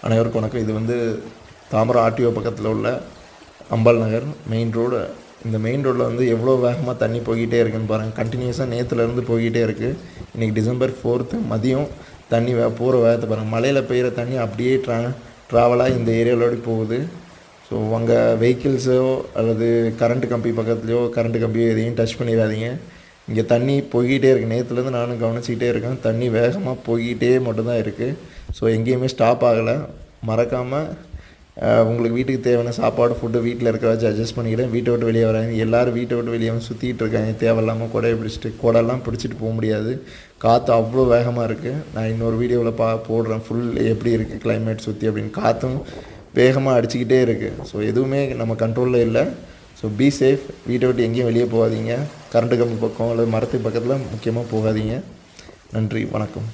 அனைவருக்கும் வணக்கம். இது வந்து தாம்பரம் ஆர்டிஓ பக்கத்தில் உள்ள அம்பாள் நகர் மெயின் ரோடு. இந்த மெயின் ரோட்டில் வந்து எவ்வளோ வேகமாக தண்ணி போய்கிட்டே இருக்குன்னு பாருங்கள். கண்டினியூஸாக நேற்றுலேருந்து போய்கிட்டே இருக்குது. இன்றைக்கி December 4th மதியம் தண்ணி போகிற வேகத்தை பாருங்கள். மலையில் பெய்கிற தண்ணி அப்படியே ட்ராவலாக இந்த ஏரியாவிலோடு போகுது. ஸோ அங்கே வெஹிக்கிள்ஸோ அல்லது கரண்ட் கம்பி பக்கத்துலையோ கரண்ட் கம்பியோ எதையும் டச் பண்ணிடாதீங்க. இங்கே தண்ணி போய்கிட்டே இருக்குது. நேற்றுலேருந்து நானும் கவனிச்சிக்கிட்டே இருக்கேன். தண்ணி வேகமாக போய்கிட்டே மட்டும்தான் இருக்குது. ஸோ எங்கேயுமே ஸ்டாப் ஆகலை. மறக்காமல் உங்களுக்கு வீட்டுக்கு தேவையான சாப்பாடு ஃபுட்டு வீட்டில் இருக்கிற வச்சு அட்ஜஸ்ட் பண்ணிக்கிறேன். வீட்டை விட்டு வெளியே வராங்க. எல்லோரும் வீட்டை விட்டு வெளியே வந்து சுற்றிட்டு இருக்காங்க. தேவையில்லாமல் கொடையை பிடிச்சிட்டு கொடையெல்லாம் பிடிச்சிட்டு போக முடியாது. காற்று அவ்வளோ வேகமாக இருக்குது. நான் இன்னொரு வீடியோவில் போடுறேன் ஃபுல் எப்படி இருக்குது கிளைமேட் சுற்றி அப்படின்னு. காற்றும் வேகமாக அடிச்சுக்கிட்டே இருக்குது. ஸோ எதுவுமே நம்ம கண்ட்ரோலில் இல்லை. So be safe. வீட்டை விட்டு எங்கேயும் வெளியே போகாதீங்க. கரண்ட்டு கம்பி பக்கம் அல்லது மரத்து பக்கத்தில் முக்கியமாக போகாதீங்க. நன்றி, வணக்கம்.